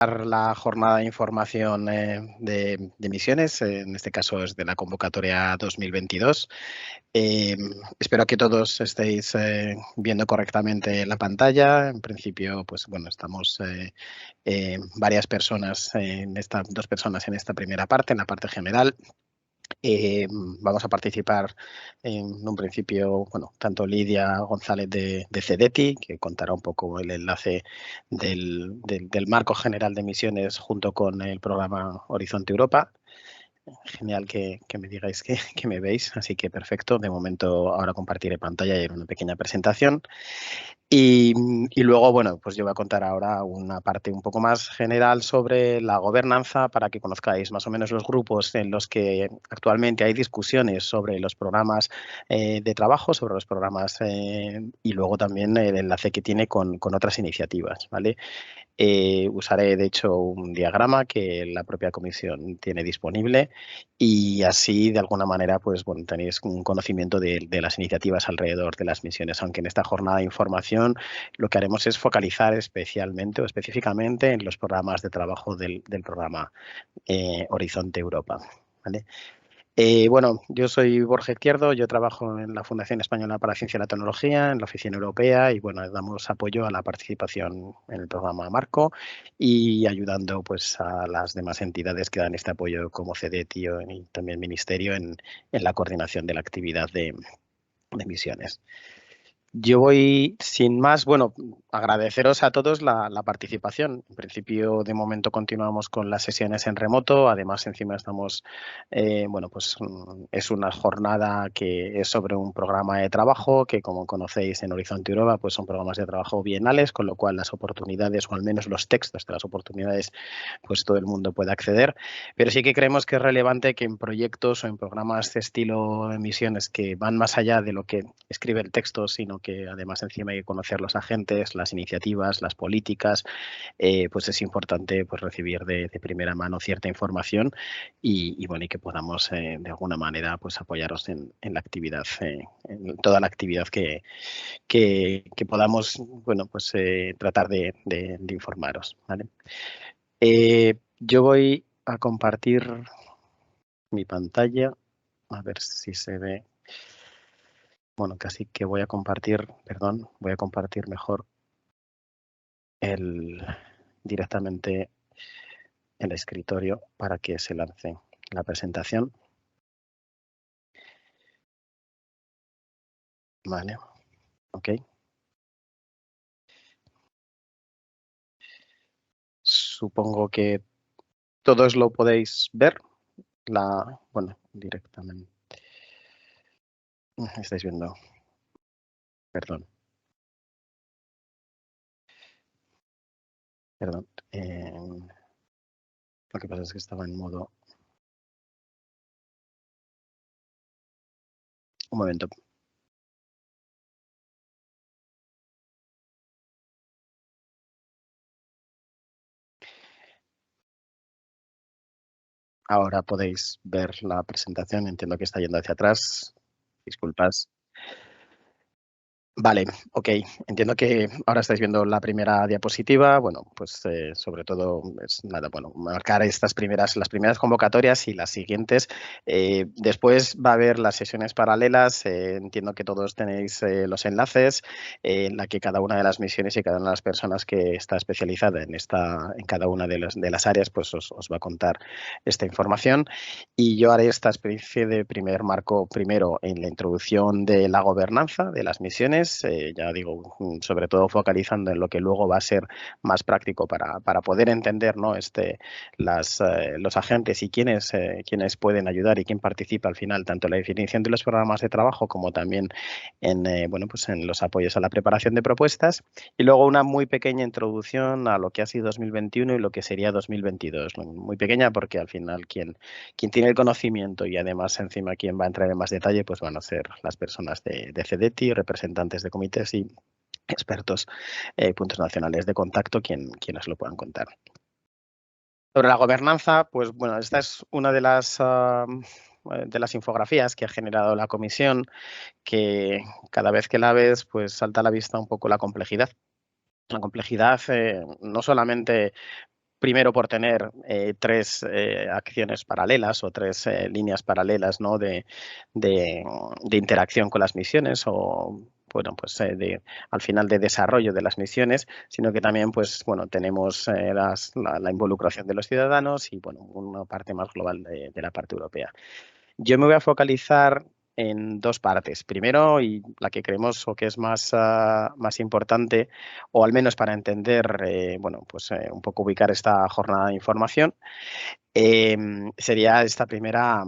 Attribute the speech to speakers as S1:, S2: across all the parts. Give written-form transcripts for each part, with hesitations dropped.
S1: La jornada de información de misiones, en este caso es de la convocatoria 2022. Espero que todos estéis viendo correctamente la pantalla. En principio, pues bueno, estamos varias personas, dos personas en esta primera parte, en la parte general. Vamos a participar en un principio, bueno, tanto Lidia González de CEDETI, que contará un poco el enlace del marco general de misiones junto con el programa Horizonte Europa. Genial que me digáis que me veis, así que perfecto. De momento ahora compartiré pantalla y haré una pequeña presentación. Y luego, bueno, pues yo voy a contar ahora una parte un poco más general sobre la gobernanza para que conozcáis más o menos los grupos en los que actualmente hay discusiones sobre los programas de trabajo, sobre los programas y luego también el enlace que tiene con otras iniciativas, ¿vale? Usaré, de hecho, un diagrama que la propia comisión tiene disponible y así, de alguna manera, pues bueno, tenéis un conocimiento de las iniciativas alrededor de las misiones, aunque en esta jornada de información lo que haremos es focalizar especialmente o específicamente en los programas de trabajo del programa Horizonte Europa, ¿vale? Bueno, yo soy Borja Izquierdo, yo trabajo en la Fundación Española para la Ciencia y la Tecnología, en la Oficina Europea y bueno, damos apoyo a la participación en el programa Marco y ayudando pues a las demás entidades que dan este apoyo como CEDETI y también Ministerio en la coordinación de la actividad de misiones. Yo voy sin más, bueno, agradeceros a todos la participación. En principio, de momento continuamos con las sesiones en remoto. Además, encima estamos, bueno, pues es una jornada que es sobre un programa de trabajo que, como conocéis en Horizonte Europa, pues son programas de trabajo bienales, con lo cual las oportunidades, o al menos los textos de las oportunidades, pues todo el mundo puede acceder. Pero sí que creemos que es relevante que en proyectos o en programas de estilo de misiones que van más allá de lo que escribe el texto, sino que además encima hay que conocer los agentes, las iniciativas, las políticas, pues es importante pues recibir de primera mano cierta información y bueno, y que podamos de alguna manera pues apoyaros en la actividad, en toda la actividad que podamos, bueno, pues tratar de informaros, ¿vale? Yo voy a compartir mi pantalla, a ver si se ve. Bueno, casi que voy a compartir, perdón, voy a compartir mejor directamente el escritorio para que se lance la presentación. Vale, ok. Supongo que todos lo podéis ver, bueno, directamente. Estáis viendo, perdón, perdón. Lo que pasa es que estaba en modo. Un momento. Ahora podéis ver la presentación. Entiendo que está yendo hacia atrás. Disculpas. Vale, ok. Entiendo que ahora estáis viendo la primera diapositiva. Bueno, pues sobre todo es nada, bueno, marcar las primeras convocatorias y las siguientes. Después va a haber las sesiones paralelas. Entiendo que todos tenéis los enlaces en la que cada una de las misiones y cada una de las personas que está especializada en cada una de las áreas, pues os va a contar esta información. Y yo haré esta especie de primer marco primero en la introducción de la gobernanza de las misiones, ya digo, sobre todo focalizando en lo que luego va a ser más práctico para poder entender, ¿no? Los agentes y quiénes pueden ayudar y quién participa al final, tanto en la definición de los programas de trabajo como también bueno, pues en los apoyos a la preparación de propuestas. Y luego una muy pequeña introducción a lo que ha sido 2021 y lo que sería 2022. Muy pequeña porque al final quien tiene el conocimiento y además encima quien va a entrar en más detalle, pues van a ser las personas de CEDETI, representantes de comités y expertos, puntos nacionales de contacto, quienes lo puedan contar. Sobre la gobernanza, pues bueno, esta es una de las infografías que ha generado la comisión, que cada vez que la ves, pues salta a la vista un poco la complejidad. La complejidad no solamente primero por tener tres acciones paralelas o tres líneas paralelas, ¿no? de interacción con las misiones o bueno, pues al final de desarrollo de las misiones, sino que también, pues bueno, tenemos la involucración de los ciudadanos y bueno, una parte más global de la parte europea. Yo me voy a focalizar en dos partes. Primero, y la que creemos o que es más importante, o al menos para entender, bueno, pues un poco ubicar esta jornada de información, sería esta primera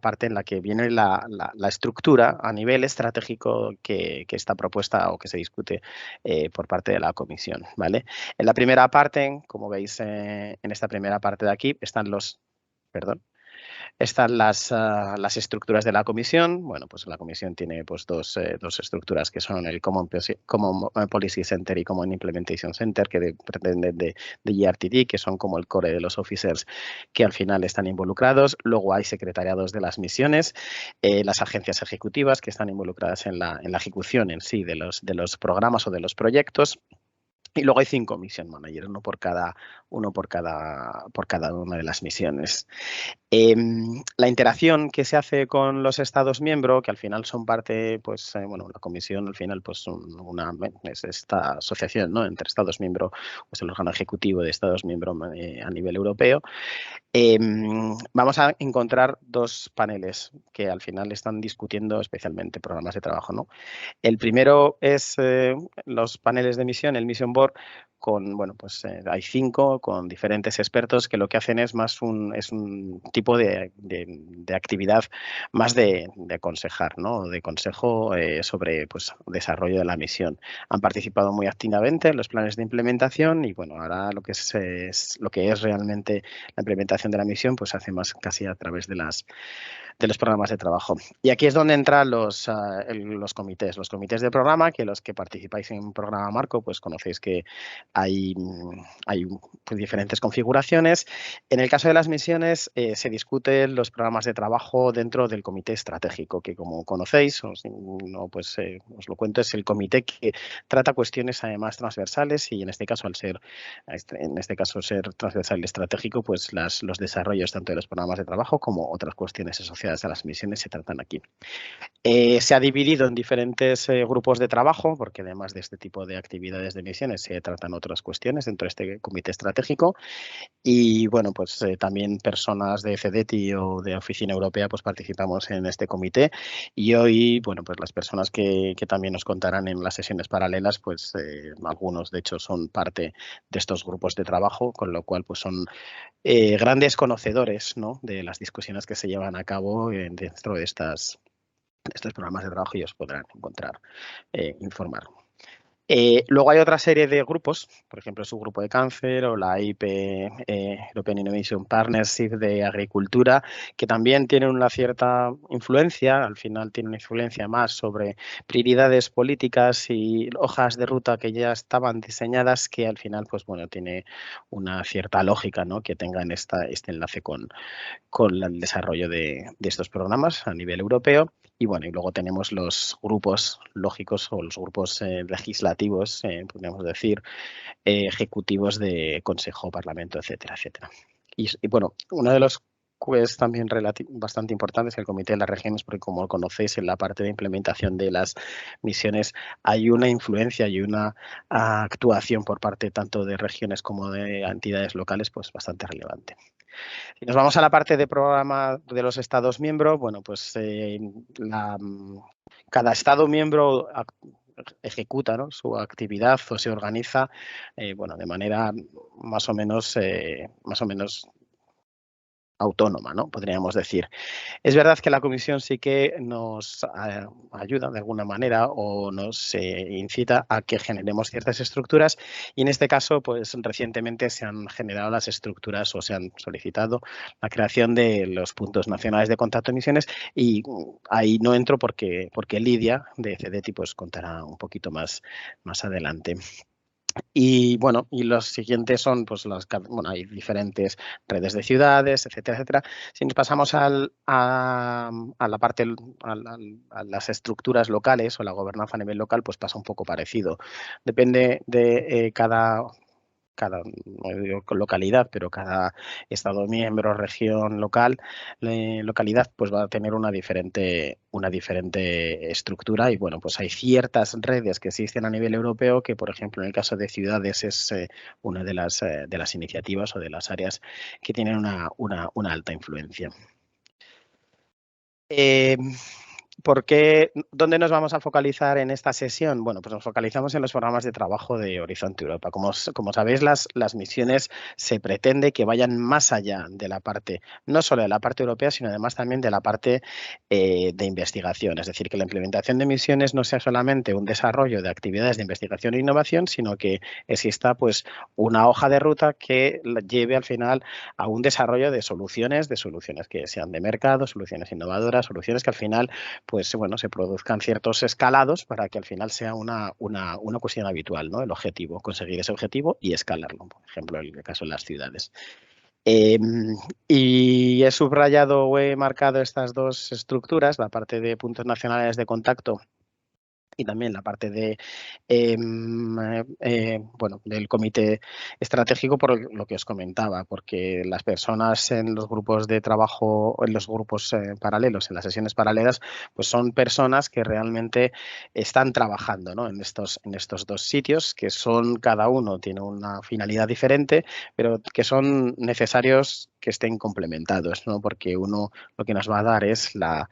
S1: parte en la que viene la estructura a nivel estratégico que está propuesta o que se discute por parte de la comisión, ¿vale? En la primera parte, como veis en esta primera parte de aquí, están perdón, están las estructuras de la comisión. Bueno, pues la comisión tiene pues dos estructuras que son el Common Policy Center y Common Implementation Center, que pretenden de GRTD, que son como el core de los officers que al final están involucrados. Luego hay secretariados de las misiones, las agencias ejecutivas que están involucradas en la ejecución en sí de los programas o de los proyectos. Y luego hay 5 mission managers, uno por cada una de las misiones. La interacción que se hace con los Estados miembros, que al final son parte, pues, bueno, la comisión al final, pues, es esta asociación, ¿no? Entre Estados miembros, pues el órgano ejecutivo de Estados miembros a nivel europeo. Vamos a encontrar dos paneles que al final están discutiendo especialmente programas de trabajo, ¿no? El primero es los paneles de misión, el Mission Board, bueno, pues hay 5 con diferentes expertos que lo que hacen es es un tipo de actividad más de aconsejar, ¿no? De consejo sobre pues, desarrollo de la misión. Han participado muy activamente en los planes de implementación y bueno, ahora lo que lo que es realmente la implementación de la misión, pues se hace más casi a través de los programas de trabajo. Y aquí es donde entran los comités de programa, que los que participáis en un programa marco, pues conocéis que hay pues, diferentes configuraciones. En el caso de las misiones, se discuten los programas de trabajo dentro del comité estratégico, que como conocéis, no, pues, os lo cuento, es el comité que trata cuestiones además transversales y en este caso, ser transversal y estratégico, pues los desarrollos tanto de los programas de trabajo como otras cuestiones asociadas a las misiones se tratan aquí. Se ha dividido en diferentes grupos de trabajo, porque además de este tipo de actividades de misiones se tratan otras cuestiones dentro de este comité estratégico. Y bueno, pues también personas de CEDETI o de Oficina Europea pues participamos en este comité y hoy, bueno, pues las personas que también nos contarán en las sesiones paralelas, pues algunos de hecho son parte de estos grupos de trabajo, con lo cual pues son grandes conocedores, ¿no? De las discusiones que se llevan a cabo dentro de estos programas de trabajo y os podrán encontrar, informar. Luego hay otra serie de grupos, por ejemplo, su grupo de cáncer o la IP, European Innovation Partnership de Agricultura, que también tienen una cierta influencia, al final tienen una influencia más sobre prioridades políticas y hojas de ruta que ya estaban diseñadas, que al final, pues bueno, tiene una cierta lógica, ¿no? Que tengan este enlace con el desarrollo de estos programas a nivel europeo. Y bueno, y luego tenemos los grupos lógicos o los grupos legislativos, podríamos decir, ejecutivos de Consejo, Parlamento, etcétera, etcétera. Y bueno, uno de los pues también bastante importante es el Comité de las Regiones, porque como conocéis, en la parte de implementación de las misiones hay una influencia y una actuación por parte tanto de regiones como de entidades locales, pues bastante relevante. Si nos vamos a la parte de programa de los Estados miembros, bueno, pues cada Estado miembro ejecuta, ¿no? Su actividad o se organiza bueno, de manera más o menos autónoma, ¿no? Podríamos decir. Es verdad que la comisión sí que nos ayuda de alguna manera o nos incita a que generemos ciertas estructuras y en este caso, pues recientemente se han generado las estructuras o se han solicitado la creación de los puntos nacionales de contacto de misiones y ahí no entro porque Lidia de CEDETI pues contará un poquito más adelante. Y bueno, y los siguientes son, pues, bueno, hay diferentes redes de ciudades, etcétera, etcétera. Si nos pasamos a la parte, a las estructuras locales o la gobernanza a nivel local, pues pasa un poco parecido. Depende de cada no digo localidad, pero cada estado miembro, región, localidad, pues va a tener una diferente estructura. Y bueno, pues hay ciertas redes que existen a nivel europeo que, por ejemplo, en el caso de ciudades es una de las iniciativas o de las áreas que tienen una alta influencia. ¿Dónde nos vamos a focalizar en esta sesión? Bueno, pues nos focalizamos en los programas de trabajo de Horizonte Europa. Como sabéis, las misiones se pretende que vayan más allá de la parte, no solo de la parte europea, sino además también de la parte de investigación. Es decir, que la implementación de misiones no sea solamente un desarrollo de actividades de investigación e innovación, sino que exista pues una hoja de ruta que lleve al final a un desarrollo de soluciones que sean de mercado, soluciones innovadoras, soluciones que al final pues bueno, se produzcan ciertos escalados para que al final sea una cuestión habitual, ¿no? El objetivo, conseguir ese objetivo y escalarlo, por ejemplo, en el caso de las ciudades. Y he subrayado o he marcado estas dos estructuras, la parte de puntos nacionales de contacto y también la parte de bueno, del comité estratégico por lo que os comentaba, porque las personas en los grupos de trabajo, en los grupos paralelos, en las sesiones paralelas, pues son personas que realmente están trabajando, ¿no? en estos dos sitios, que son, cada uno tiene una finalidad diferente, pero que son necesarios que estén complementados, ¿no? Porque uno lo que nos va a dar es la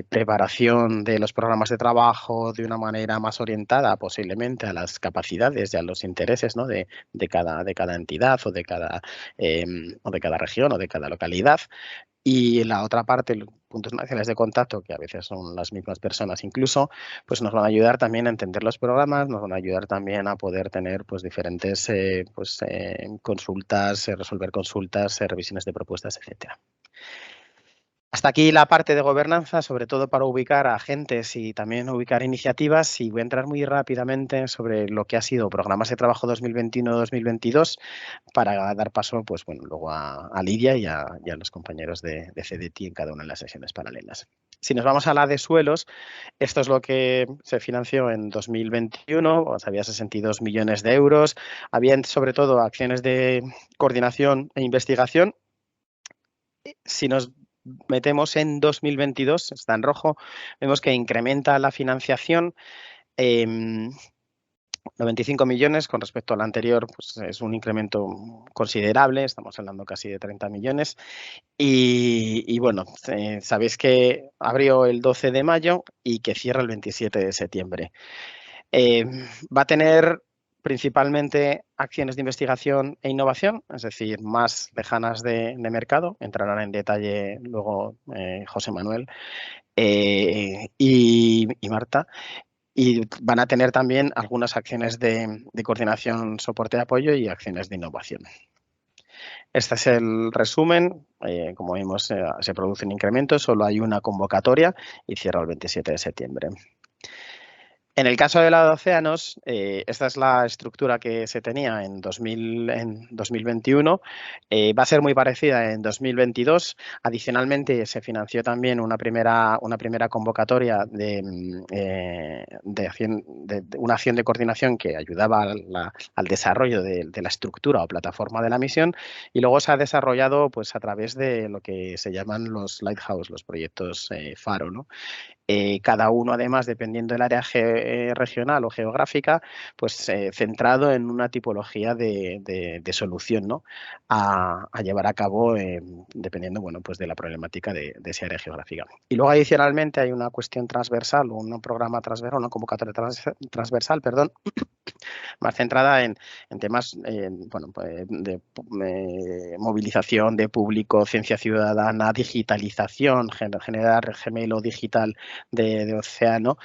S1: preparación de los programas de trabajo de una manera más orientada posiblemente a las capacidades y a los intereses, ¿no? de cada entidad o de cada región o de cada localidad. Y la otra parte, los puntos nacionales de contacto, que a veces son las mismas personas incluso, pues nos van a ayudar también a entender los programas, nos van a ayudar también a poder tener pues diferentes consultas, resolver consultas, revisiones de propuestas, etcétera. Hasta aquí la parte de gobernanza, sobre todo para ubicar a agentes y también ubicar iniciativas, y voy a entrar muy rápidamente sobre lo que ha sido programas de trabajo 2021-2022 para dar paso pues, bueno, luego a Lidia y a los compañeros de CDT en cada una de las sesiones paralelas. Si nos vamos a la de suelos, esto es lo que se financió en 2021, pues había 62 millones de euros, había sobre todo acciones de coordinación e investigación. Si nos metemos en 2022, está en rojo, vemos que incrementa la financiación 95 millones con respecto al anterior, pues es un incremento considerable, estamos hablando casi de 30 millones. Y bueno, sabéis que abrió el 12 de mayo y que cierra el 27 de septiembre. Va a tener principalmente acciones de investigación e innovación, es decir, más lejanas de mercado. Entrarán en detalle luego José Manuel y Marta. Y van a tener también algunas acciones de coordinación, soporte, apoyo y acciones de innovación. Este es el resumen. Como vimos, se produce un incremento, solo hay una convocatoria y cierra el 27 de septiembre. En el caso de la de océanos, esta es la estructura que se tenía en 2021. Va a ser muy parecida en 2022. Adicionalmente, se financió también una primera convocatoria de una acción de coordinación que ayudaba al desarrollo de la estructura o plataforma de la misión, y luego se ha desarrollado pues, a través de lo que se llaman los Lighthouse, los proyectos Faro, ¿no? Cada uno, además, dependiendo del área regional o geográfica, pues centrado en una tipología de solución, ¿no? a llevar a cabo dependiendo, bueno, pues de la problemática de esa área geográfica. Y luego, adicionalmente, hay una cuestión transversal, un programa transversal, una convocatoria transversal, perdón, más centrada en temas bueno, pues de movilización de público, ciencia ciudadana, digitalización, generar gemelo digital de océano,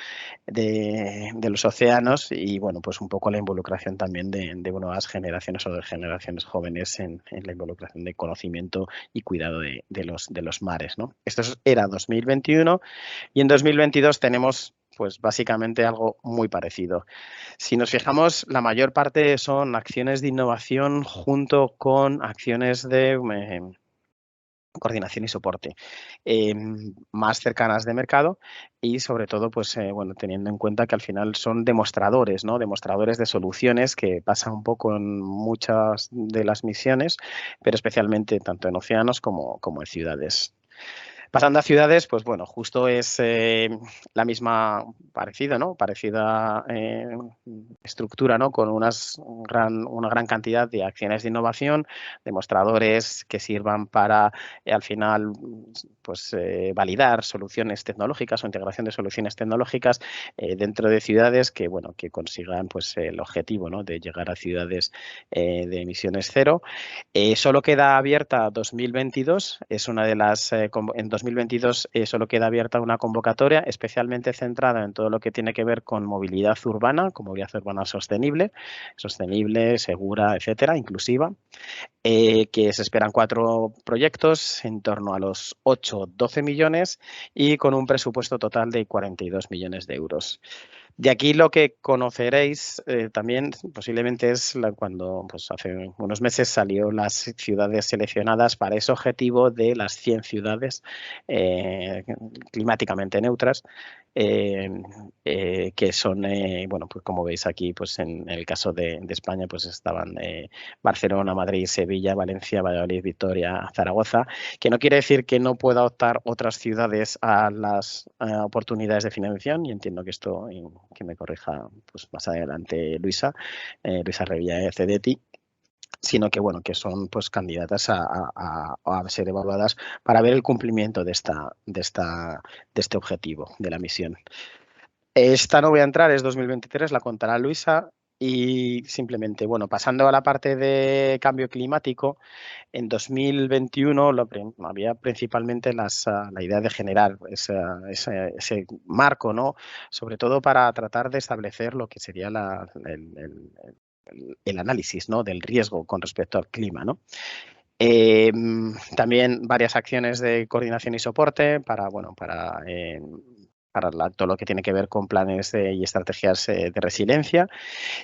S1: de los océanos, y bueno, pues un poco la involucración también de nuevas generaciones o de generaciones jóvenes en la involucración de conocimiento y cuidado de los mares, ¿no? Esto era 2021 y en 2022 tenemos pues básicamente algo muy parecido. Si nos fijamos, la mayor parte son acciones de innovación junto con acciones de coordinación y soporte, más cercanas de mercado y sobre todo, pues, bueno, teniendo en cuenta que al final son demostradores, ¿no? Demostradores de soluciones que pasan un poco en muchas de las misiones, pero especialmente tanto en océanos como en ciudades. Pasando a ciudades, pues bueno, justo es la misma, parecida, ¿no? Parecida estructura, ¿no? Con una gran cantidad de acciones de innovación, demostradores que sirvan para, al final, pues validar soluciones tecnológicas o integración de soluciones tecnológicas dentro de ciudades que, bueno, que consigan, pues, el objetivo, ¿no? De llegar a ciudades de emisiones cero. Solo queda abierta 2022, es una de las, en 2022 solo queda abierta una convocatoria especialmente centrada en todo lo que tiene que ver con movilidad urbana, con movilidad urbana sostenible, segura, etcétera, inclusiva, que se esperan 4 proyectos en torno a los 8-12 millones y con un presupuesto total de 42 millones de euros. De aquí lo que conoceréis también posiblemente es cuando, pues, hace unos meses salió las ciudades seleccionadas para ese objetivo de las 100 ciudades climáticamente neutras, eh, que son, bueno, pues como veis aquí, pues en el caso de España, pues estaban Barcelona, Madrid, Sevilla, Valencia, Valladolid, Vitoria, Zaragoza, que no quiere decir que no pueda optar otras ciudades a las oportunidades de financiación, y entiendo que esto, que me corrija pues más adelante Luisa, Luisa Revilla de CDTI, sino que, bueno, que son pues candidatas a ser evaluadas para ver el cumplimiento de este objetivo de la misión. Esta no voy a entrar, es 2023, la contará Luisa. Y simplemente, bueno, pasando a la parte de cambio climático, en 2021 había principalmente la idea de generar ese marco, ¿no? Sobre todo para tratar de establecer lo que sería el análisis, ¿no? Del riesgo con respecto al clima, ¿no? También varias acciones de coordinación y soporte para todo lo que tiene que ver con planes y estrategias de resiliencia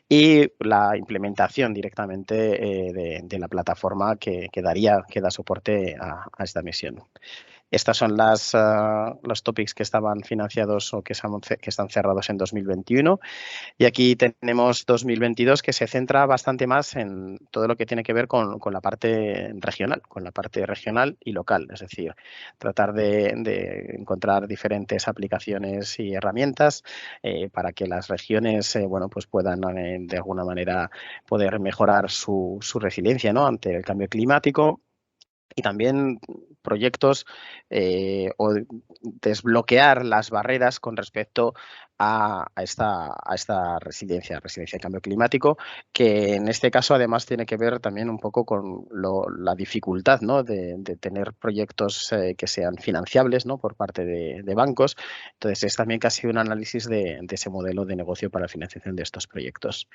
S1: y la implementación directamente de la plataforma que da soporte a esta misión. Estas son los topics que estaban financiados o que están cerrados en 2021. Y aquí tenemos 2022, que se centra bastante más en todo lo que tiene que ver con la parte regional y local. Es decir, tratar de encontrar diferentes aplicaciones y herramientas para que las regiones bueno, pues puedan de alguna manera poder mejorar su resiliencia, ¿no? Ante el cambio climático. Y también proyectos o desbloquear las barreras con respecto a esta resiliencia al cambio climático, que en este caso además tiene que ver también un poco con la dificultad, ¿no? de tener proyectos que sean financiables, ¿no? Por parte de bancos. Entonces es también casi un análisis de ese modelo de negocio para la financiación de estos proyectos.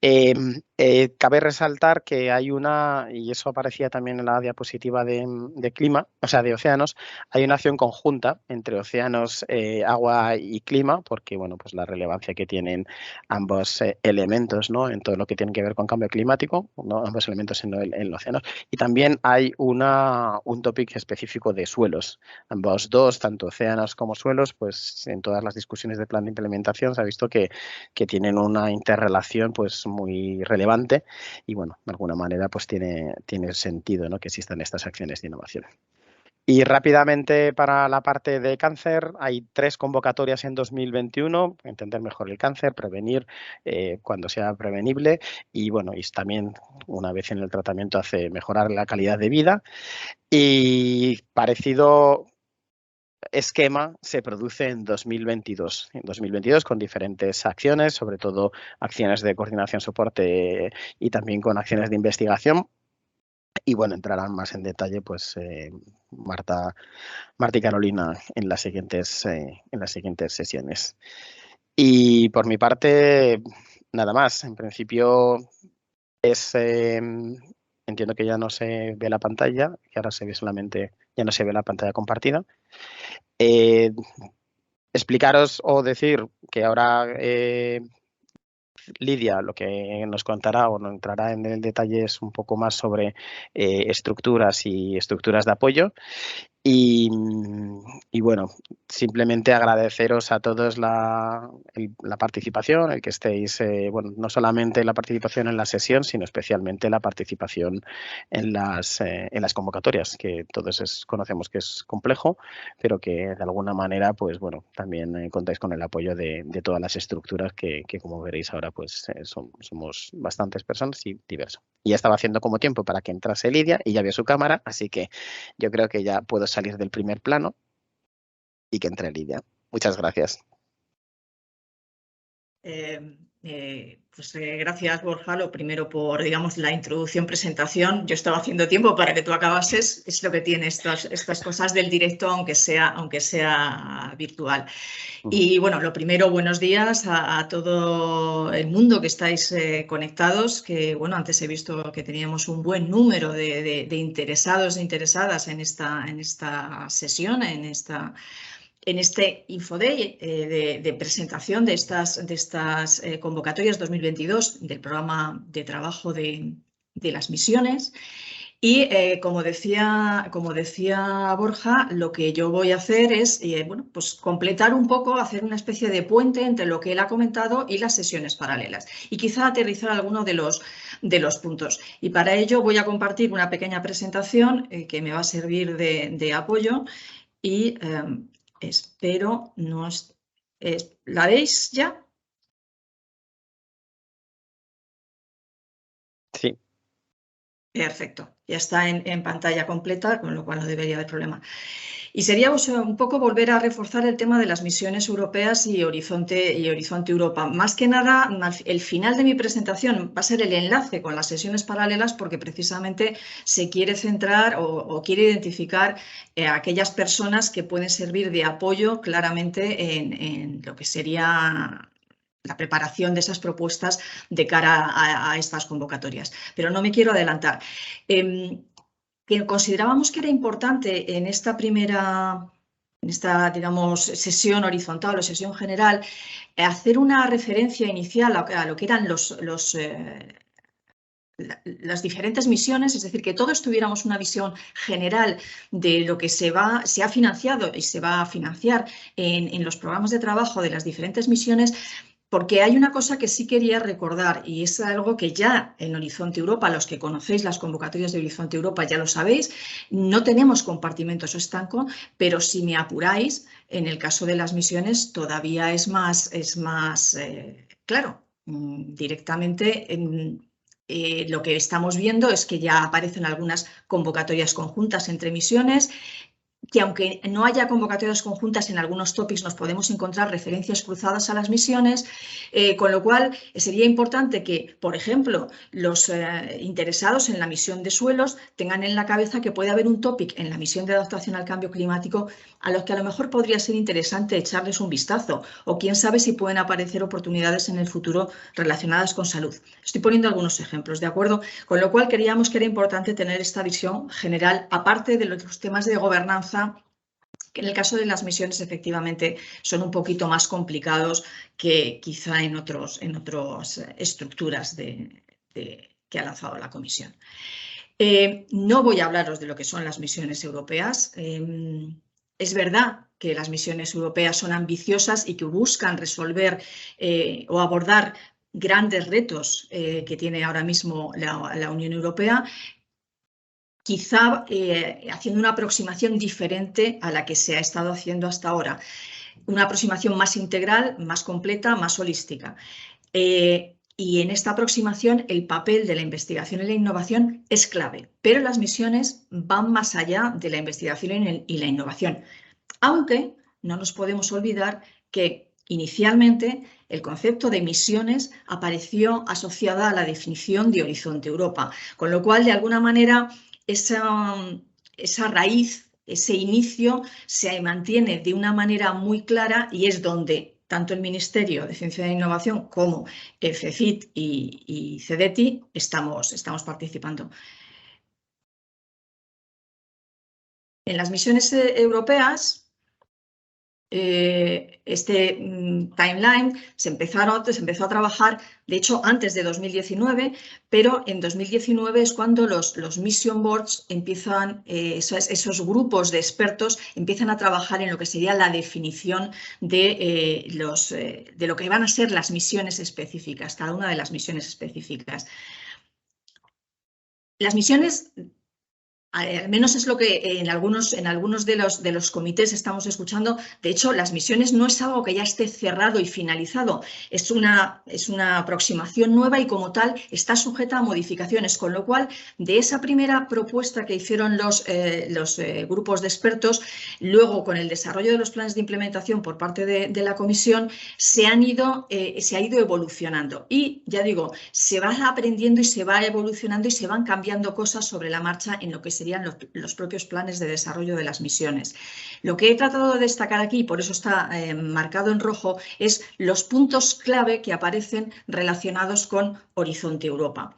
S1: Cabe resaltar que hay y eso aparecía también en la diapositiva de clima, o sea, de océanos, hay una acción conjunta entre océanos, agua y clima, porque, bueno, pues la relevancia que tienen ambos elementos, ¿no? En todo lo que tiene que ver con cambio climático, ¿no? Ambos elementos en los océanos. Y también hay un topic específico de suelos. Ambos dos, tanto océanos como suelos, pues en todas las discusiones de plan de implementación se ha visto que tienen una interrelación pues muy relevante y, bueno, de alguna manera pues tiene sentido, ¿no? Que existan estas acciones de innovación. Y rápidamente para la parte de cáncer, hay 3 convocatorias en 2021, entender mejor el cáncer, prevenir cuando sea prevenible y, bueno, y también una vez en el tratamiento hace mejorar la calidad de vida. Y parecido esquema se produce en 2022. En 2022 con diferentes acciones, sobre todo acciones de coordinación, soporte y también con acciones de investigación. Y, bueno, entrarán más en detalle pues Marta y Carolina en las siguientes sesiones. Y por mi parte, nada más. En principio entiendo que ya no se ve la pantalla, que ahora se ve solamente, ya no se ve la pantalla compartida. Explicaros o decir que ahora Lidia lo que nos contará o nos entrará en el detalle es un poco más sobre estructuras y estructuras de apoyo. Y bueno, simplemente agradeceros a todos la participación, el que estéis, bueno, no solamente la participación en la sesión, sino especialmente la participación en las convocatorias, que todos conocemos que es complejo, pero que de alguna manera, pues bueno, también contáis con el apoyo de todas las estructuras que como veréis ahora, pues somos bastantes personas y diverso. Y ya estaba haciendo como tiempo para que entrase Lidia y ya vio su cámara, así que yo creo que ya puedo salir del primer plano y que entre Lidia. Muchas gracias.
S2: Gracias, Borja, lo primero por, digamos, la introducción, presentación. Yo estaba haciendo tiempo para que tú acabases. Es lo que tiene estas cosas del directo, aunque sea virtual. Y bueno, lo primero, buenos días a todo el mundo que estáis conectados, que bueno, antes he visto que teníamos un buen número de interesados e interesadas en esta sesión, en este Infoday de presentación de estas convocatorias 2022 del programa de trabajo de las misiones. Y como decía Borja, lo que yo voy a hacer es bueno, pues completar un poco, hacer una especie de puente entre lo que él ha comentado y las sesiones paralelas y quizá aterrizar alguno de los puntos. Y para ello voy a compartir una pequeña presentación que me va a servir de apoyo y espero no ¿la veis ya?
S1: Sí.
S2: Perfecto, ya está en pantalla completa, con lo cual no debería haber problema. Y sería un poco volver a reforzar el tema de las misiones europeas y Horizonte Europa. Más que nada, el final de mi presentación va a ser el enlace con las sesiones paralelas porque precisamente se quiere centrar o quiere identificar a aquellas personas que pueden servir de apoyo claramente en lo que sería la preparación de esas propuestas de cara a estas convocatorias. Pero no me quiero adelantar. Que considerábamos que era importante en esta digamos, sesión horizontal o sesión general, hacer una referencia inicial a lo que eran las diferentes misiones, es decir, que todos tuviéramos una visión general de lo que se ha financiado y se va a financiar en los programas de trabajo de las diferentes misiones. Porque hay una cosa que sí quería recordar y es algo que ya en Horizonte Europa, los que conocéis las convocatorias de Horizonte Europa ya lo sabéis, no tenemos compartimentos estanco, pero si me apuráis, en el caso de las misiones todavía es más claro, directamente lo que estamos viendo es que ya aparecen algunas convocatorias conjuntas entre misiones, que aunque no haya convocatorias conjuntas en algunos tópicos nos podemos encontrar referencias cruzadas a las misiones, con lo cual sería importante que, por ejemplo, los interesados en la misión de suelos tengan en la cabeza que puede haber un tópico en la misión de adaptación al cambio climático a los que a lo mejor podría ser interesante echarles un vistazo o quién sabe si pueden aparecer oportunidades en el futuro relacionadas con salud. Estoy poniendo algunos ejemplos, ¿de acuerdo? Con lo cual creíamos que era importante tener esta visión general, aparte de los temas de gobernanza, que en el caso de las misiones efectivamente son un poquito más complicados que quizá en otras estructuras que ha lanzado la Comisión. No voy a hablaros de lo que son las misiones europeas. Es verdad que las misiones europeas son ambiciosas y que buscan resolver o abordar grandes retos que tiene ahora mismo la Unión Europea, quizá haciendo una aproximación diferente a la que se ha estado haciendo hasta ahora. Una aproximación más integral, más completa, más holística. Y en esta aproximación el papel de la investigación y la innovación es clave, pero las misiones van más allá de la investigación y la innovación. Aunque no nos podemos olvidar que inicialmente el concepto de misiones apareció asociada a la definición de Horizonte Europa, con lo cual de alguna manera esa raíz, ese inicio se mantiene de una manera muy clara y es donde tanto el Ministerio de Ciencia e Innovación como el CECIT y CEDETI estamos participando. En las misiones europeas este timeline se empezó a trabajar, de hecho, antes de 2019, pero en 2019 es cuando los Mission Boards empiezan, esos grupos de expertos empiezan a trabajar en lo que sería la definición de lo que van a ser las misiones específicas, cada una de las misiones específicas. Las misiones, al menos es lo que en algunos de los comités estamos escuchando. De hecho, las misiones no es algo que ya esté cerrado y finalizado. Es una aproximación nueva y como tal está sujeta a modificaciones. Con lo cual, de esa primera propuesta que hicieron los grupos de expertos, luego con el desarrollo de los planes de implementación por parte de la comisión, se ha ido evolucionando. Y ya digo, se va aprendiendo y se va evolucionando y se van cambiando cosas sobre la marcha en lo que serían los propios planes de desarrollo de las misiones. Lo que he tratado de destacar aquí, por eso está marcado en rojo, es los puntos clave que aparecen relacionados con Horizonte Europa.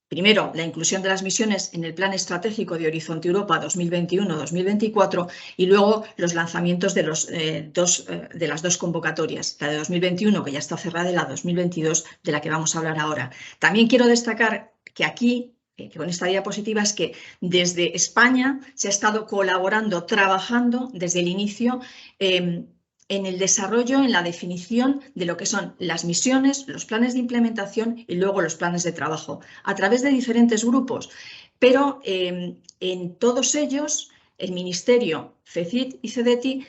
S2: Primero, la inclusión de las misiones en el Plan Estratégico de Horizonte Europa 2021-2024 y luego los lanzamientos de las dos convocatorias, la de 2021 que ya está cerrada y la de 2022 de la que vamos a hablar ahora. También quiero destacar que aquí, con esta diapositiva, es que desde España se ha estado colaborando, trabajando desde el inicio en el desarrollo, en la definición de lo que son las misiones, los planes de implementación y luego los planes de trabajo, a través de diferentes grupos. Pero en todos ellos, el Ministerio, CECIT y CEDETI,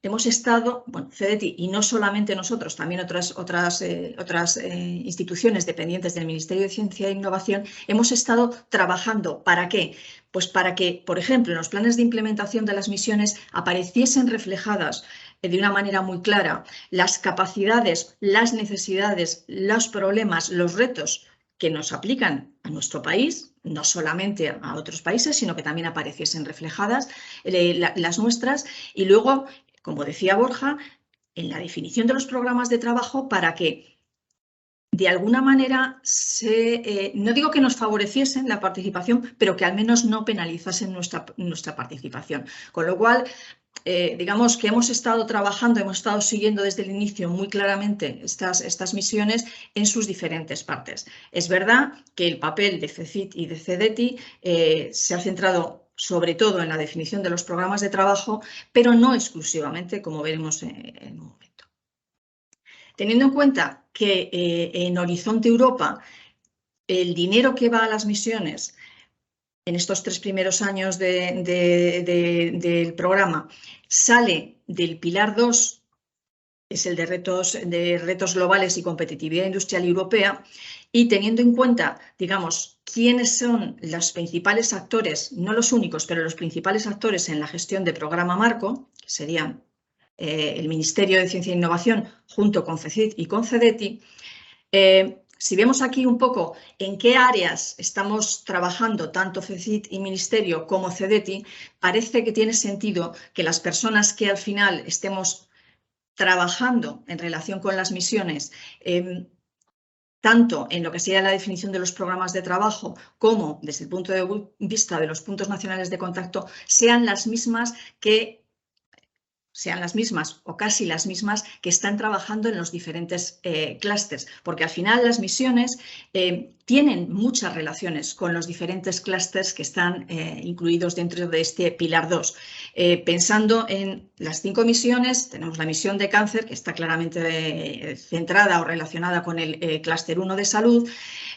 S2: hemos estado, bueno, CEDETI y no solamente nosotros, también otras instituciones dependientes del Ministerio de Ciencia e Innovación, hemos estado trabajando. ¿Para qué? Pues para que, por ejemplo, en los planes de implementación de las misiones apareciesen reflejadas de una manera muy clara las capacidades, las necesidades, los problemas, los retos que nos aplican a nuestro país, no solamente a otros países, sino que también apareciesen reflejadas las nuestras, y luego, como decía Borja, en la definición de los programas de trabajo para que de alguna manera no digo que nos favoreciesen la participación, pero que al menos no penalizasen nuestra participación. Con lo cual, digamos que hemos estado trabajando, hemos estado siguiendo desde el inicio muy claramente estas misiones en sus diferentes partes. Es verdad que el papel de CECIT y de CEDETI se ha centrado sobre todo en la definición de los programas de trabajo, pero no exclusivamente, como veremos en un momento. Teniendo en cuenta que en Horizonte Europa el dinero que va a las misiones en estos 3 primeros años del programa sale del pilar 2, es el de retos globales y competitividad industrial europea, y teniendo en cuenta, digamos, quiénes son los principales actores, no los únicos, pero los principales actores en la gestión de programa marco, que serían el Ministerio de Ciencia e Innovación junto con CECIT y con CEDETI, si vemos aquí un poco en qué áreas estamos trabajando, tanto CECIT y Ministerio como CEDETI, parece que tiene sentido que las personas que al final estemos trabajando en relación con las misiones, tanto en lo que sería la definición de los programas de trabajo como desde el punto de vista de los puntos nacionales de contacto, sean las mismas o casi las mismas que están trabajando en los diferentes clústeres, porque al final las misiones tienen muchas relaciones con los diferentes clústeres que están incluidos dentro de este pilar 2. Pensando en las 5 misiones, tenemos la misión de cáncer, que está claramente centrada o relacionada con el clúster 1 de salud,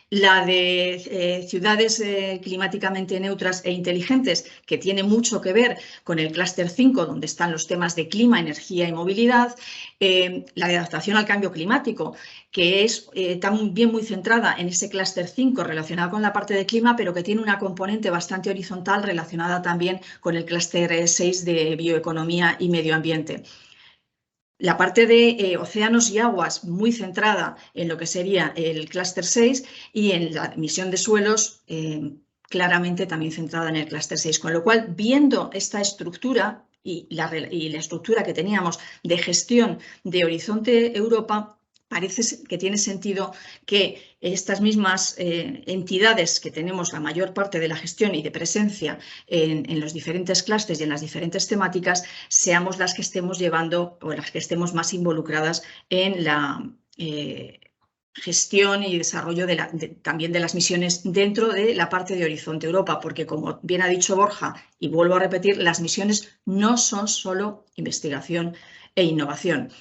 S2: la de ciudades climáticamente neutras e inteligentes, que tiene mucho que ver con el clúster 5, donde están los temas de clima, energía y movilidad, la de adaptación al cambio climático, que es también muy centrada en ese clúster 5 relacionado con la parte de clima, pero que tiene una componente bastante horizontal relacionada también con el clúster 6 de bioeconomía y medio ambiente. La parte de océanos y aguas muy centrada en lo que sería el clúster 6 y en la misión de suelos claramente también centrada en el clúster 6. Con lo cual, viendo esta estructura y la estructura que teníamos de gestión de Horizonte Europa, parece que tiene sentido que estas mismas entidades que tenemos la mayor parte de la gestión y de presencia en los diferentes clústeres y en las diferentes temáticas, seamos las que estemos llevando o las que estemos más involucradas en la gestión y desarrollo también de las misiones dentro de la parte de Horizonte Europa, porque como bien ha dicho Borja, y vuelvo a repetir, las misiones no son solo investigación e innovación.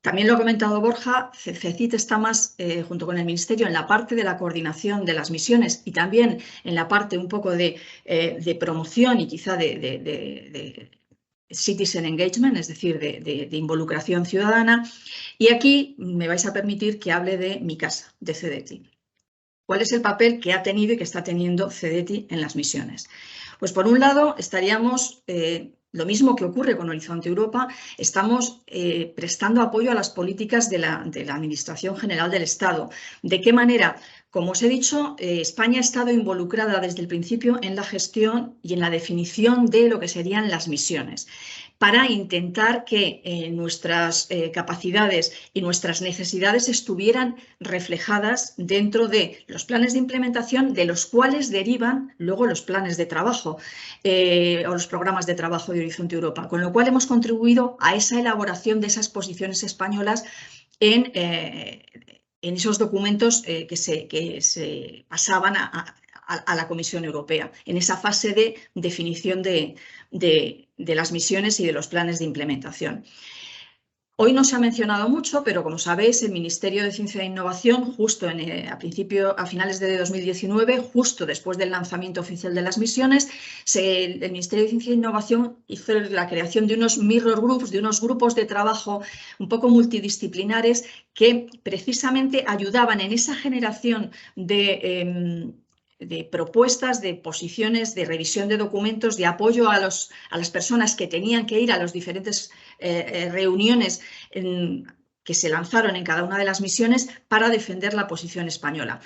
S2: También lo ha comentado Borja, CECIT está más, junto con el Ministerio, en la parte de la coordinación de las misiones y también en la parte un poco de promoción y quizá de citizen engagement, es decir, de involucración ciudadana. Y aquí me vais a permitir que hable de mi casa, de CEDETI. ¿Cuál es el papel que ha tenido y que está teniendo CEDETI en las misiones? Pues por un lado estaríamos... lo mismo que ocurre con Horizonte Europa, estamos prestando apoyo a las políticas de la Administración General del Estado. ¿De qué manera? Como os he dicho, España ha estado involucrada desde el principio en la gestión y en la definición de lo que serían las misiones, para intentar que nuestras capacidades y nuestras necesidades estuvieran reflejadas dentro de los planes de implementación, de los cuales derivan luego los planes de trabajo o los programas de trabajo de Horizonte Europa, con lo cual hemos contribuido a esa elaboración de esas posiciones españolas en esos documentos que se pasaban a la Comisión Europea, en esa fase de definición de las misiones y de los planes de implementación. Hoy no se ha mencionado mucho, pero como sabéis, el Ministerio de Ciencia e Innovación, justo a finales de 2019, justo después del lanzamiento oficial de las misiones, el Ministerio de Ciencia e Innovación hizo la creación de unos mirror groups, de unos grupos de trabajo un poco multidisciplinares que precisamente ayudaban en esa generación de propuestas, de posiciones, de revisión de documentos, de apoyo a las personas que tenían que ir a las diferentes reuniones que se lanzaron en cada una de las misiones para defender la posición española.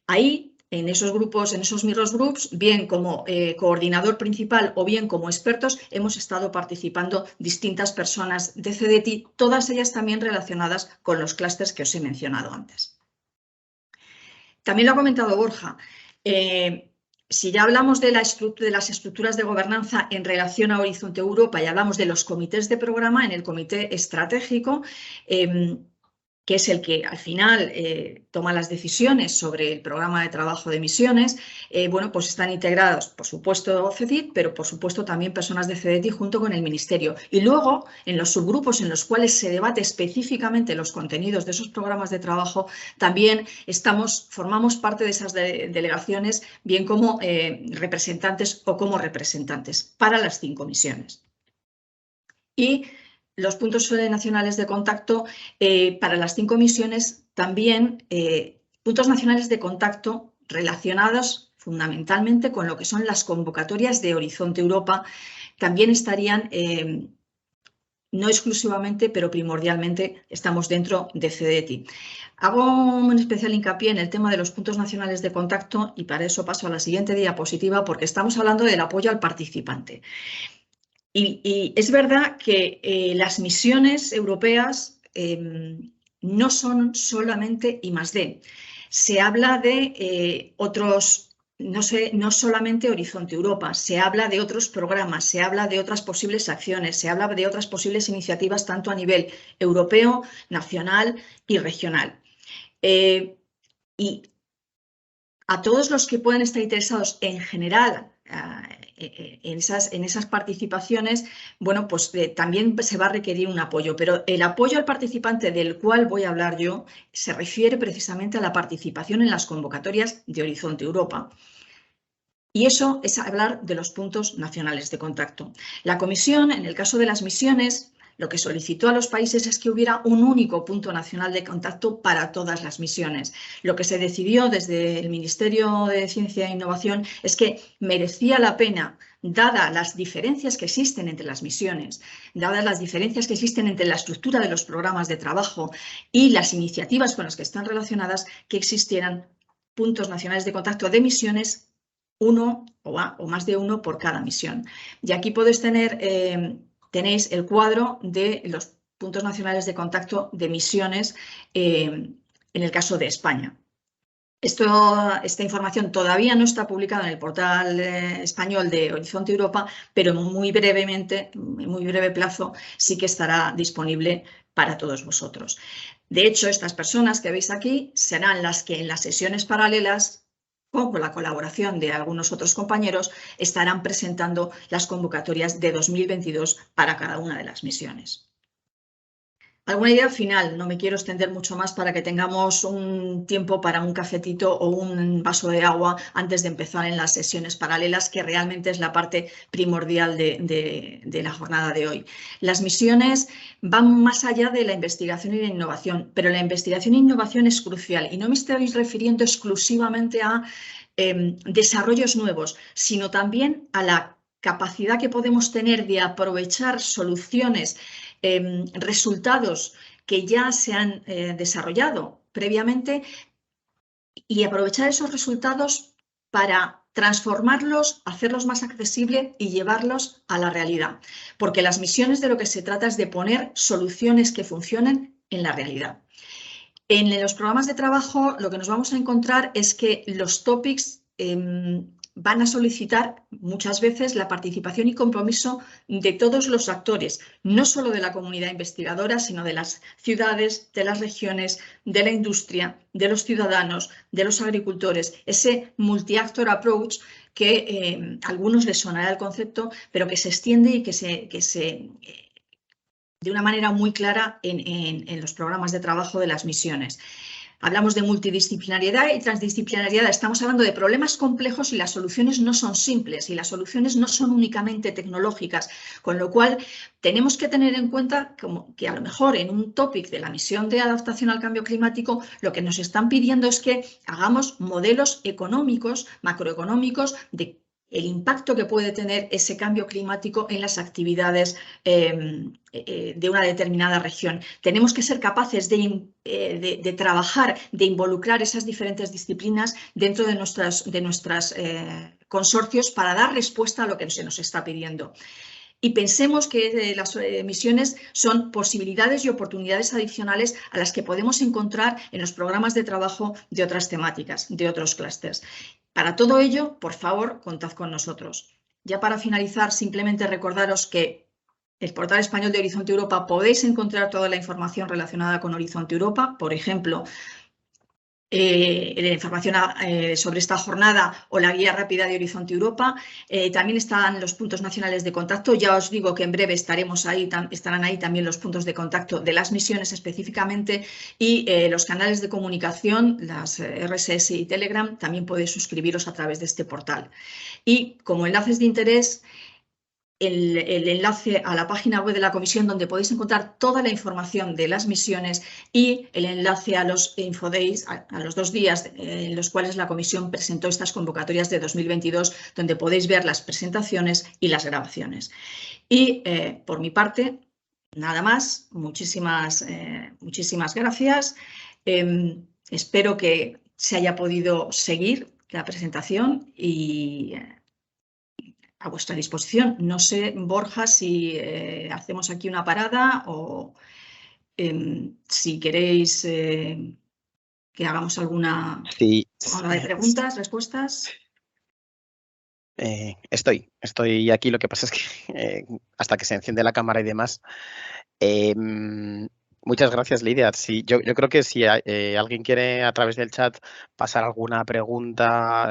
S2: Ahí, en esos grupos, en esos mirror groups, bien como coordinador principal o bien como expertos, hemos estado participando distintas personas de CEDETI, todas ellas también relacionadas con los clústeres que os he mencionado antes. También lo ha comentado Borja. Si ya hablamos de las estructuras de gobernanza en relación a Horizonte Europa y hablamos de los comités de programa, en el comité estratégico, que es el que al final toma las decisiones sobre el programa de trabajo de misiones, bueno, pues están integrados, por supuesto, CECIT, pero por supuesto también personas de CEDETI junto con el Ministerio. Y luego, en los subgrupos en los cuales se debate específicamente los contenidos de esos programas de trabajo, también formamos parte de esas delegaciones, bien como representantes o como representantes para las 5 misiones. Y los puntos nacionales de contacto para las 5 misiones, también puntos nacionales de contacto relacionados fundamentalmente con lo que son las convocatorias de Horizonte Europa, también estarían, no exclusivamente, pero primordialmente estamos dentro de CEDETI. Hago un especial hincapié en el tema de los puntos nacionales de contacto y para eso paso a la siguiente diapositiva porque estamos hablando del apoyo al participante. Y es verdad que las misiones europeas no son solamente I+D. Se habla de otros, no solamente Horizonte Europa, se habla de otros programas, se habla de otras posibles acciones, se habla de otras posibles iniciativas tanto a nivel europeo, nacional y regional. Y a todos los que puedan estar interesados en general en esas participaciones, bueno, pues también se va a requerir un apoyo, pero el apoyo al participante del cual voy a hablar yo se refiere precisamente a la participación en las convocatorias de Horizonte Europa. Y eso es hablar de los puntos nacionales de contacto. La Comisión, en el caso de las misiones, lo que solicitó a los países es que hubiera un único punto nacional de contacto para todas las misiones. Lo que se decidió desde el Ministerio de Ciencia e Innovación es que merecía la pena, dadas las diferencias que existen entre las misiones, dadas las diferencias que existen entre la estructura de los programas de trabajo y las iniciativas con las que están relacionadas, que existieran puntos nacionales de contacto de misiones, uno o más de uno por cada misión. Y aquí podéis tenéis el cuadro de los puntos nacionales de contacto de misiones en el caso de España. Esta información todavía no está publicada en el portal español de Horizonte Europa, pero muy brevemente, en muy breve plazo, sí que estará disponible para todos vosotros. De hecho, estas personas que veis aquí serán las que en las sesiones paralelas, con la colaboración de algunos otros compañeros, estarán presentando las convocatorias de 2022 para cada una de las misiones. ¿Alguna idea final? No me quiero extender mucho más para que tengamos un tiempo para un cafetito o un vaso de agua antes de empezar en las sesiones paralelas, que realmente es la parte primordial de la jornada de hoy. Las misiones van más allá de la investigación y la innovación, pero la investigación e innovación es crucial y no me estoy refiriendo exclusivamente a desarrollos nuevos, sino también a la capacidad que podemos tener de aprovechar soluciones, resultados que ya se han desarrollado previamente y aprovechar esos resultados para transformarlos, hacerlos más accesibles y llevarlos a la realidad. Porque las misiones de lo que se trata es de poner soluciones que funcionen en la realidad. En los programas de trabajo lo que nos vamos a encontrar es que los topics van a solicitar muchas veces la participación y compromiso de todos los actores, no solo de la comunidad investigadora, sino de las ciudades, de las regiones, de la industria, de los ciudadanos, de los agricultores. Ese multi-actor approach que a algunos les sonará el concepto, pero que se extiende y que se de una manera muy clara en los programas de trabajo de las misiones. Hablamos de multidisciplinariedad y transdisciplinariedad. Estamos hablando de problemas complejos y las soluciones no son simples y las soluciones no son únicamente tecnológicas, con lo cual tenemos que tener en cuenta que a lo mejor en un topic de la misión de adaptación al cambio climático lo que nos están pidiendo es que hagamos modelos económicos, macroeconómicos, de el impacto que puede tener ese cambio climático en las actividades de una determinada región. Tenemos que ser capaces de trabajar, de involucrar esas diferentes disciplinas dentro de nuestros consorcios para dar respuesta a lo que se nos está pidiendo. Y pensemos que las misiones son posibilidades y oportunidades adicionales a las que podemos encontrar en los programas de trabajo de otras temáticas, de otros clústeres. Para todo ello, por favor, contad con nosotros. Ya para finalizar, simplemente recordaros que el portal español de Horizonte Europa podéis encontrar toda la información relacionada con Horizonte Europa, por ejemplo, la información sobre esta jornada o la guía rápida de Horizonte Europa. También están los puntos nacionales de contacto. Ya os digo que en breve estarán ahí también los puntos de contacto de las misiones específicamente y los canales de comunicación, las RSS y Telegram, también podéis suscribiros a través de este portal. Y como enlaces de interés, el enlace a la página web de la comisión donde podéis encontrar toda la información de las misiones y el enlace a los Infodays, a los 2 días en los cuales la comisión presentó estas convocatorias de 2022, donde podéis ver las presentaciones y las grabaciones. Y por mi parte, nada más. Muchísimas gracias. Espero que se haya podido seguir la presentación y a vuestra disposición. No sé, Borja, si hacemos aquí una parada o si queréis que hagamos alguna hora de preguntas, respuestas.
S1: Estoy aquí. Lo que pasa es que hasta que se enciende la cámara y demás. Muchas gracias, Lidia. Sí, yo creo que si alguien quiere a través del chat pasar alguna pregunta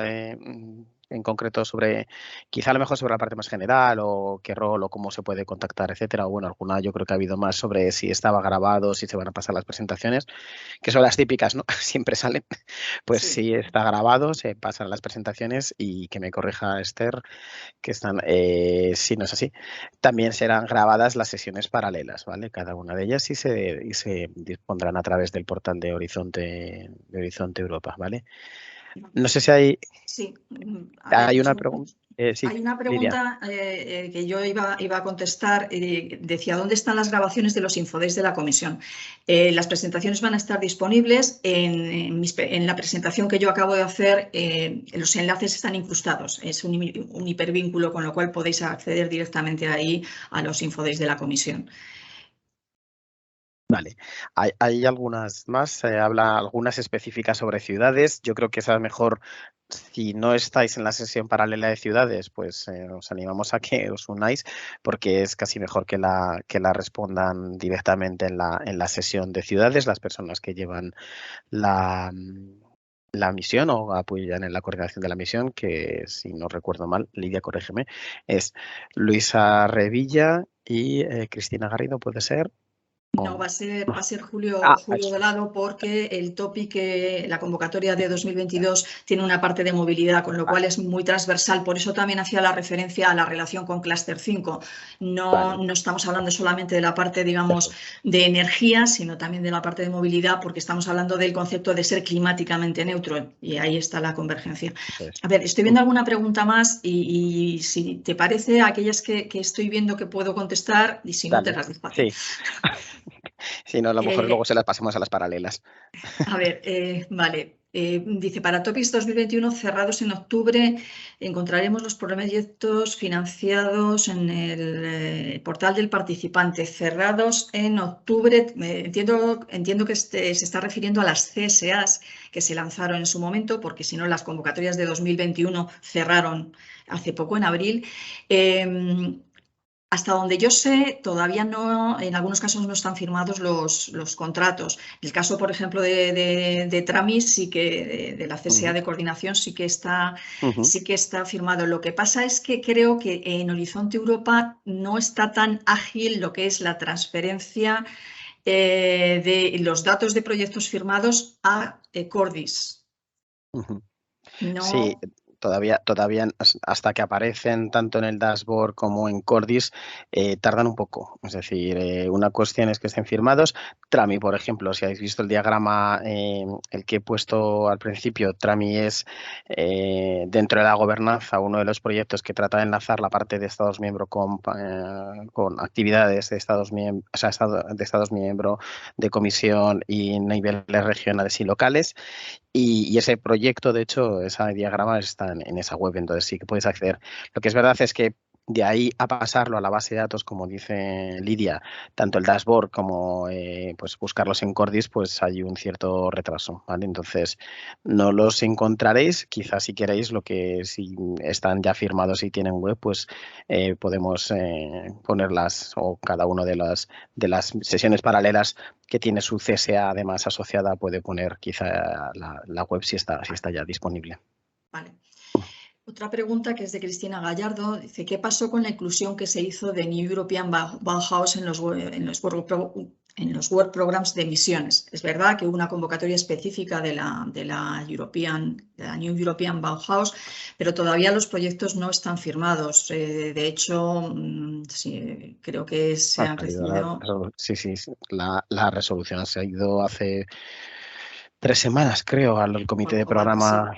S1: en concreto sobre, quizá a lo mejor sobre la parte más general o qué rol o cómo se puede contactar, etcétera. O bueno, alguna yo creo que ha habido más sobre si estaba grabado, si se van a pasar las presentaciones, que son las típicas, ¿no? Siempre salen. Pues
S2: Sí.
S1: si está grabado, se pasan las presentaciones y que me corrija Esther, que están, si no es así, también serán grabadas las sesiones paralelas, ¿vale? Cada una de ellas y se dispondrán a través del portal de Horizonte Europa, ¿vale? No sé si hay...
S2: Sí.
S1: Hay una pregunta. Sí,
S2: hay una
S1: Lidia.
S2: pregunta que yo iba a contestar. Decía, ¿dónde están las grabaciones de los Infodays de la comisión? Las presentaciones van a estar disponibles en la presentación que yo acabo de hacer. Los enlaces están incrustados. Es un hipervínculo, con lo cual podéis acceder directamente ahí a los Infodays de la comisión.
S1: Vale, hay algunas más, habla algunas específicas sobre ciudades. Yo creo que es mejor, si no estáis en la sesión paralela de ciudades, pues os animamos a que os unáis, porque es casi mejor que la respondan directamente en la sesión de ciudades, las personas que llevan la, la misión o apoyan en la coordinación de la misión, que si no recuerdo mal, Lidia, corrígeme, es Luisa Revilla y Cristina Garrido, ¿puede ser?
S2: No, va a ser Julio,
S1: Ah,
S2: Julio Dolado, porque el topic, la convocatoria de 2022 tiene una parte de movilidad, con lo cual
S1: vale,
S2: es muy transversal. Por eso también hacía la referencia a la relación con Cluster 5. No,
S1: vale,
S2: no estamos hablando solamente de la parte, digamos,
S1: perfecto.
S2: de energía, sino también de la parte de movilidad, porque estamos hablando del concepto de ser climáticamente neutro, y ahí está la convergencia.
S1: Eso es.
S2: A ver, estoy viendo alguna pregunta más y si te parece, aquellas que estoy viendo que puedo contestar, y si no, te
S1: Dale,
S2: las dejo aquí.
S1: sí. Si no, a lo mejor luego
S2: Eh,
S1: se las pasamos a las paralelas.
S2: A ver, vale. Dice, para Topics 2021 cerrados en octubre, encontraremos los proyectos financiados en el portal del participante. Cerrados en octubre, entiendo que se está refiriendo a las CSAs que se lanzaron en su momento, porque si no, las convocatorias de 2021 cerraron hace poco, en abril. Hasta donde yo sé, todavía no, en algunos casos no están firmados los contratos. En el caso, por ejemplo, de Tramis, sí que de la CSA
S1: Ujú,
S2: de coordinación
S1: ujú,
S2: sí que está firmado. Lo que pasa es que creo que en Horizonte Europa no está tan ágil lo que es la transferencia de los datos de proyectos firmados a Cordis.
S1: ujú. Sí,
S2: No.
S1: todavía hasta que aparecen tanto en el dashboard como en Cordis, tardan un poco. Es decir, una cuestión es que estén firmados. Trami, por ejemplo, si habéis visto el diagrama, el que he puesto al principio, Trami es dentro de la gobernanza uno de los proyectos que trata de enlazar la parte de Estados miembro con actividades de Estados miembros, o sea, de Estados miembro, de comisión y niveles regionales y locales. Y ese proyecto, de hecho, ese diagrama está en esa web, entonces sí que puedes acceder. Lo que es verdad es que de ahí a pasarlo a la base de datos, como dice Lidia, tanto el dashboard como pues buscarlos en Cordis, pues hay un cierto retraso, ¿vale? Entonces, no los encontraréis. Quizás si queréis, lo que si están ya firmados y tienen web, pues podemos ponerlas o cada una de las sesiones paralelas que tiene su CSA además asociada puede poner quizá la web si está ya disponible.
S2: Vale. Otra pregunta que es de Cristina Gallardo. Dice, ¿qué pasó con la inclusión que se hizo de New European Bauhaus en los Work Programs de misiones? Es verdad que hubo una convocatoria específica de la New European Bauhaus, pero todavía los proyectos no están firmados. De hecho, sí, creo que se
S1: Ha
S2: han
S1: salido
S2: recibido.
S1: sí, sí, sí, la resolución se ha ido hace 3 semanas, creo, al comité de
S2: O algo así.
S1: programa.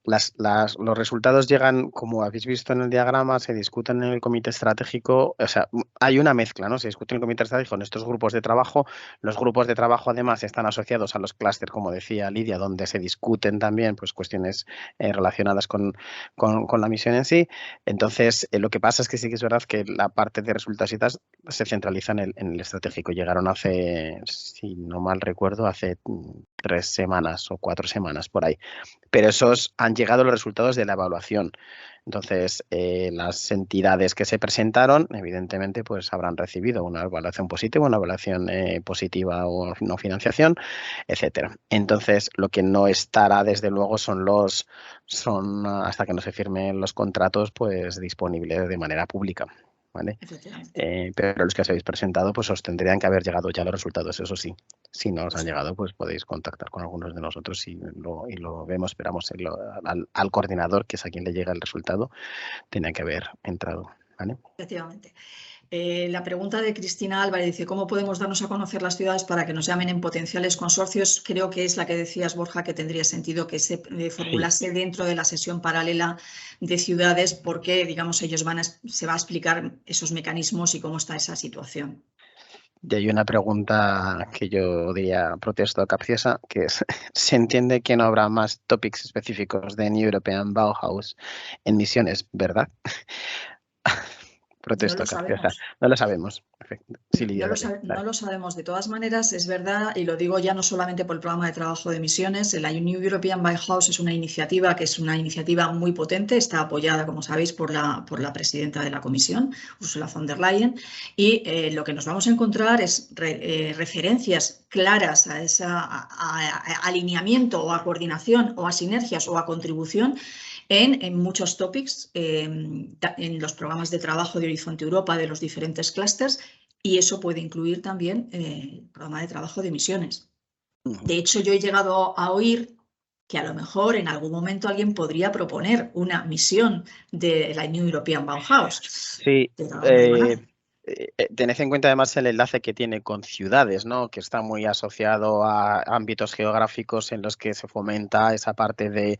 S1: Los resultados llegan, como habéis visto en el diagrama, se discuten en el comité estratégico, o sea, hay una mezcla, ¿no? Se discute en el comité estratégico en estos grupos de trabajo. Los grupos de trabajo además están asociados a los clústeres, como decía Lidia, donde se discuten también pues, cuestiones relacionadas con la misión en sí. Entonces, lo que pasa es que sí que es verdad que la parte de resultados y tal se centraliza en el estratégico. Llegaron hace, si no mal recuerdo, hace 3 semanas o 4 semanas por ahí. Pero esos han llegado los resultados de la evaluación. Entonces, las entidades que se presentaron, evidentemente, pues habrán recibido una evaluación positiva, una evaluación positiva o no financiación, etcétera. Entonces, lo que no estará, desde luego, son hasta que no se firmen los contratos, pues disponibles de manera pública. ¿Vale?
S2: Efectivamente.
S1: Pero los que os habéis presentado, pues os tendrían que haber llegado ya los resultados, eso sí. Si no os han llegado, pues podéis contactar con algunos de nosotros y lo vemos, esperamos al coordinador, que es a quien le llega el resultado, tenía que haber entrado. ¿Vale?
S2: Efectivamente. La pregunta de Cristina Álvarez dice, ¿cómo podemos darnos a conocer las ciudades para que nos llamen en potenciales consorcios? Creo que es la que decías, Borja, que tendría sentido que se
S1: Sí.
S2: formulase dentro de la sesión paralela de ciudades, porque, digamos, se va a explicar esos mecanismos y cómo está esa situación.
S1: Y hay una pregunta que yo diría protesto capciosa, que es, ¿se entiende que no habrá más topics específicos de New European Bauhaus en misiones, verdad?
S2: No lo
S1: Protesto capciosa.
S2: sabemos.
S1: No lo sabemos. perfecto. Sí, Lidia,
S2: No
S1: dale,
S2: no
S1: dale.
S2: lo sabemos de todas maneras, es verdad, y lo digo ya no solamente por el programa de trabajo de misiones. La New European Bauhaus es una iniciativa que es una iniciativa muy potente, está apoyada, como sabéis, por la presidenta de la Comisión, Ursula von der Leyen, y lo que nos vamos a encontrar es referencias claras a ese alineamiento o a coordinación o a sinergias o a contribución en muchos topics, en los programas de trabajo de Horizonte Europa de los diferentes clústeres. Y eso puede incluir también el programa de trabajo de misiones. De hecho, yo he llegado a oír que a lo mejor en algún momento alguien podría proponer una misión de la New European Bauhaus.
S1: Sí,
S2: Pero no digo nada.
S1: tened en cuenta además el enlace que tiene con ciudades, ¿no? Que está muy asociado a ámbitos geográficos en los que se fomenta esa parte de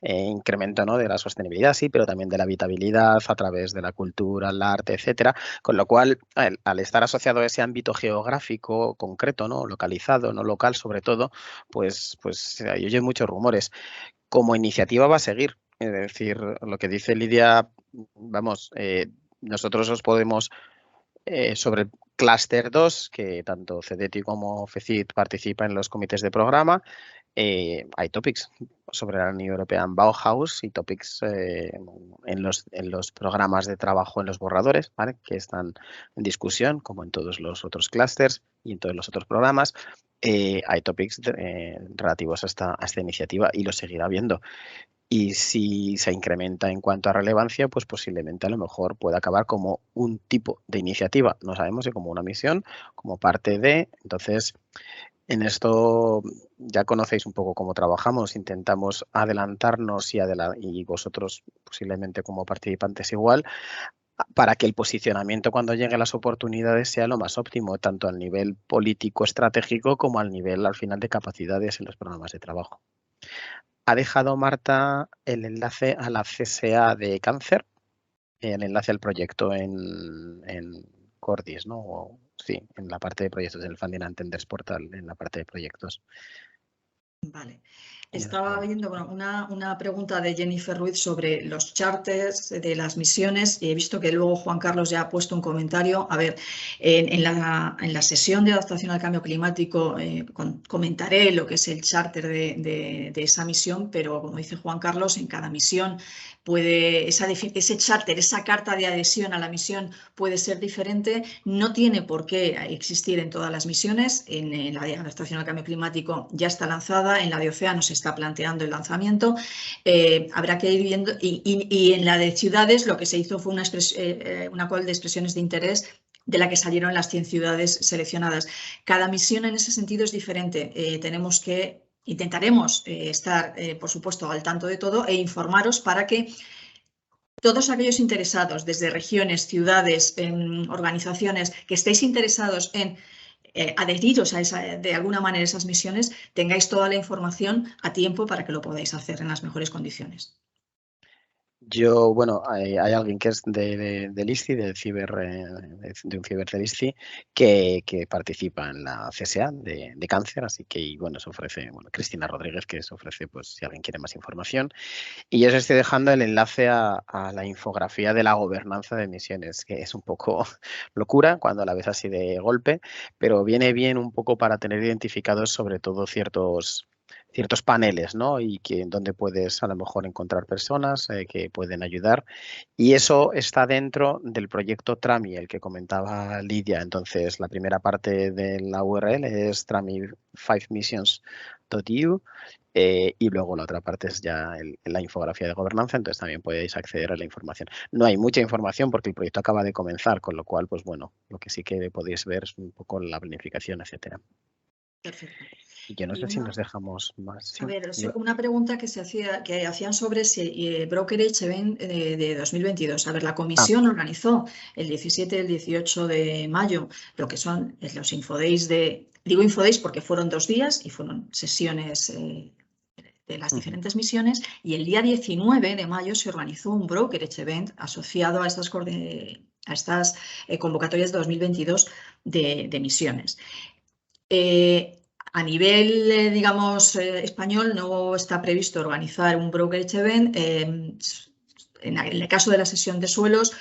S1: incremento, ¿no? De la sostenibilidad, sí, pero también de la habitabilidad a través de la cultura, el arte, etcétera. Con lo cual, al estar asociado a ese ámbito geográfico concreto, ¿no? Localizado, no local sobre todo, pues se oyen muchos rumores. Como iniciativa va a seguir. Es decir, lo que dice Lidia, vamos, nosotros os podemos, sobre el clúster 2, que tanto CEDETI como FECIT participan en los comités de programa, hay topics sobre la Unión European Bauhaus y topics en los programas de trabajo en los borradores, ¿vale? Que están en discusión, como en todos los otros clústeres y en todos los otros programas. Hay topics relativos a esta iniciativa y lo seguirá habiendo. Y si se incrementa en cuanto a relevancia, pues posiblemente a lo mejor pueda acabar como un tipo de iniciativa. No sabemos si como una misión, como parte de. Entonces, en esto ya conocéis un poco cómo trabajamos. Intentamos adelantarnos y vosotros posiblemente como participantes igual, para que el posicionamiento cuando lleguen las oportunidades sea lo más óptimo, tanto al nivel político estratégico como al nivel al final de capacidades en los programas de trabajo. Ha dejado Marta el enlace a la CSA de cáncer, el enlace al proyecto en Cordis, ¿no? Sí, en la parte de proyectos del Funding and Tenders Portal, en la parte de proyectos.
S2: Vale. Estaba viendo una pregunta de Jennifer Ruiz sobre los charters de las misiones y he visto que luego Juan Carlos ya ha puesto un comentario. A ver, en la sesión de adaptación al cambio climático comentaré lo que es el charter de esa misión, pero como dice Juan Carlos, en cada misión ese charter, esa carta de adhesión a la misión puede ser diferente. No tiene por qué existir en todas las misiones. En la de adaptación al cambio climático ya está lanzada, en la de océanos se está planteando el lanzamiento. Habrá que ir viendo, y en la de ciudades lo que se hizo fue una call de expresiones de interés de la que salieron las 100 ciudades seleccionadas. Cada misión en ese sentido es diferente. Intentaremos estar, por supuesto, al tanto de todo e informaros para que todos aquellos interesados, desde regiones, ciudades, organizaciones, que estéis interesados en adheriros de alguna manera a esas misiones, tengáis toda la información a tiempo para que lo podáis hacer en las mejores condiciones.
S1: Yo, bueno, hay alguien que es del ISCI, de un ciber del ISCI, que participa en la CSA de cáncer, así que, y bueno, se ofrece, bueno, Cristina Rodríguez, que se ofrece, pues, si alguien quiere más información. Y yo os estoy dejando el enlace a la infografía de la gobernanza de misiones, que es un poco locura cuando la ves así de golpe, pero viene bien un poco para tener identificados sobre todo ciertos paneles, ¿no? Y donde puedes a lo mejor encontrar personas que pueden ayudar. Y eso está dentro del proyecto TRAMI, el que comentaba Lidia. Entonces, la primera parte de la URL es trami5missions.eu. Y luego la otra parte es ya la infografía de gobernanza, entonces también podéis acceder a la información. No hay mucha información porque el proyecto acaba de comenzar, con lo cual, pues bueno, lo que sí que podéis ver es un poco la planificación, etcétera.
S2: Perfecto.
S1: Y yo no sé si nos dejamos más. ¿Sí?
S2: A ver, una pregunta que hacían sobre si Brokerage Event de 2022. A ver, la comisión organizó el 17 y el 18 de mayo lo que son los Infodays digo Infodays porque fueron 2 días y fueron sesiones de las diferentes misiones, y el día 19 de mayo se organizó un Brokerage Event asociado a estas convocatorias de 2022 de misiones. A nivel, digamos, español no está previsto organizar un brokerage event. En el caso de la sesión de suelos,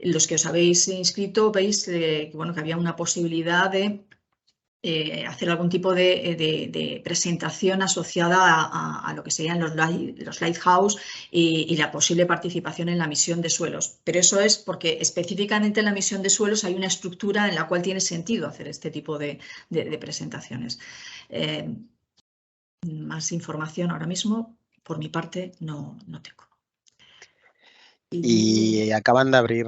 S2: los que os habéis inscrito veis bueno, que había una posibilidad de hacer algún tipo de presentación asociada a lo que serían los Lighthouse y la posible participación en la misión de suelos. Pero eso es porque específicamente en la misión de suelos hay una estructura en la cual tiene sentido hacer este tipo de presentaciones. Más información ahora mismo, por mi parte, no tengo.
S1: Y acaban de abrir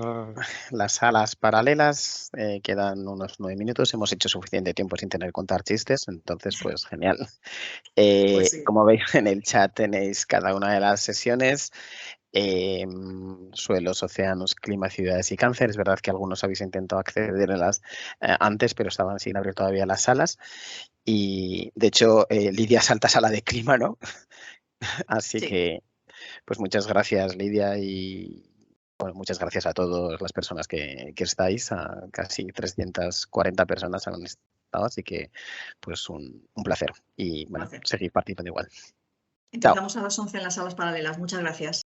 S1: las salas paralelas, quedan unos 9 minutos, hemos hecho suficiente tiempo sin tener que contar chistes, entonces pues genial.
S2: Pues sí.
S1: Como veis en el chat tenéis cada una de las sesiones, suelos, océanos, clima, ciudades y cáncer. Es verdad que algunos habéis intentado acceder a las antes, pero estaban sin abrir todavía las salas. Y de hecho Lidia saltas a la de clima, ¿no? Así
S2: Sí.
S1: que pues muchas gracias, Lidia, y bueno, muchas gracias a todas las personas que estáis, a casi 340 personas han estado, así que pues un placer y bueno, seguir participando igual. Chao.
S2: Empezamos a las 11 en las salas paralelas. Muchas gracias.